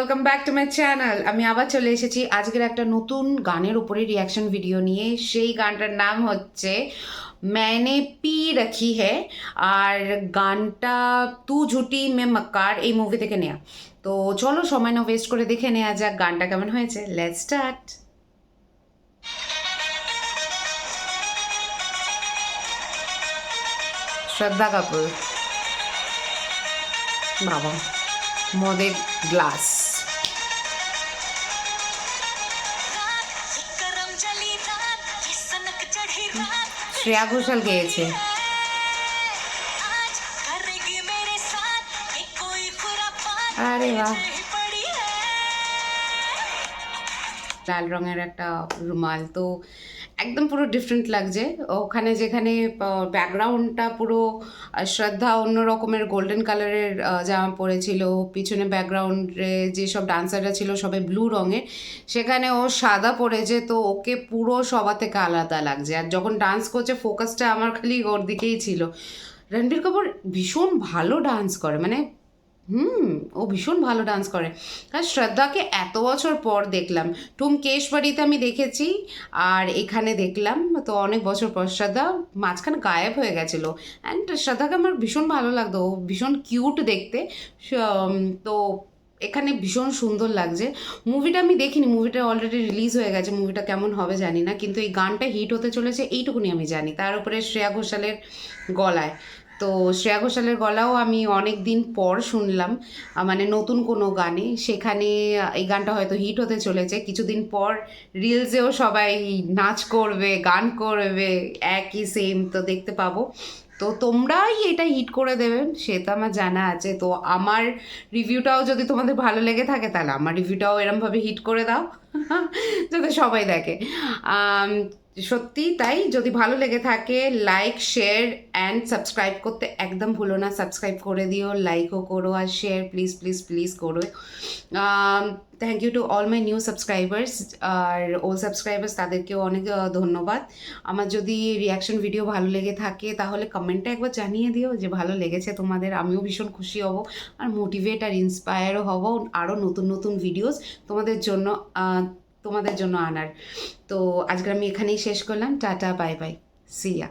Welcome back to my channel. আমি আবার চলে এসেছি আজকের একটা নতুন গানের উপরে রিয়াকশন ভিডিও নিয়ে। সেই গানটার নাম হচ্ছে मैंने पी रखी है, আর গানটা তু ঝুটি মে মক্কার এই মুভি থেকে নেয়া। তো চলো সময় না ওয়েস্ট করে দেখে নেওয়া যাক গানটা কেমন হয়েছে। Let's start. শ্রদ্ধা কাপুর, বাবা, মদের গ্লাস। শ্রেয়া ঘোষাল গেয়েছে। আরে বাহ, লাল রঙের একটা রুমাল, তো একদম পুরো ডিফারেন্ট লাগছে। ওখানে যেখানে ব্যাকগ্রাউন্ডটা পুরো শ্রদ্ধা অন্য রকমের গোল্ডেন কালারের জামা পরেছিল, পিছনে ব্যাকগ্রাউন্ডে যেসব ডান্সাররা ছিল সবাই ব্লু রঙের, সেখানে ও সাদা পরেছে, তো ওকে পুরো সবার থেকে আলাদা লাগছে। আর যখন ডান্স করছে ফোকাসটা আমার খালি ওর দিকেই ছিল। রণবীর কাপুর ভীষণ ভালো ডান্স করে, মানে ও ভীষণ ভালো ডান্স করে। আর শ্রদ্ধাকে এত বছর পর দেখলাম, টুমকেশবাড়িতে আমি দেখেছি আর এখানে দেখলাম, তো অনেক বছর পর। শ্রদ্ধা মাঝখানে গায়েব হয়ে গেছিলো, অ্যান্ড শ্রদ্ধাকে আমার ভীষণ ভালো লাগতো, ও ভীষণ কিউট দেখতে। তো এখানে ভীষণ সুন্দর লাগছে। মুভিটা আমি দেখিনি, মুভিটা অলরেডি রিলিজ হয়ে গেছে, মুভিটা কেমন হবে জানি না, কিন্তু এই গানটা হিট হতে চলেছে এইটুকুনি আমি জানি। তার উপরে শ্রেয়া ঘোষালের গলায়, তো শ্রেয়া ঘোষালের গলাও আমি অনেক দিন পর শুনলাম, মানে নতুন কোনো গানে, সেখানে এই গানটা হয়তো হিট হতে চলেছে। কিছুদিন পর রিলসেও সবাই নাচ করবে, গান করবে, একই সেম তো দেখতে পাবো। তো তোমরাই এটা হিট করে দেবে সে তো আমার জানা আছে। তো আমার রিভিউটাও যদি তোমাদের ভালো লেগে থাকে তাহলে আমার রিভিউটাও এরমভাবে হিট করে দাও যাতে সবাই দেখে। সত্যি তাই, যদি ভালো লেগে থাকে লাইক, শেয়ার অ্যান্ড সাবস্ক্রাইব করতে একদম ভুলো না। সাবস্ক্রাইব করে দিও, লাইকও করো আর শেয়ার প্লিজ প্লিজ প্লিজ করো। Thank you to all my new subscribers, আর ওল্ড সাবস্ক্রাইবার্স তাদেরকেও অনেক ধন্যবাদ। আমার যদি রিয়াকশন ভিডিও ভালো লেগে থাকে তাহলে কমেন্টে একবার জানিয়ে দিও যে ভালো লেগেছে তোমাদের, আমিও ভীষণ খুশি হব আর মোটিভেট আর ইন্সপায়ারও হব আরও নতুন নতুন ভিডিওস তোমাদের জন্য আনার। তো আজকে আমি এখানেই শেষ করলাম। টাটা, বাই বাই, সি ইয়া।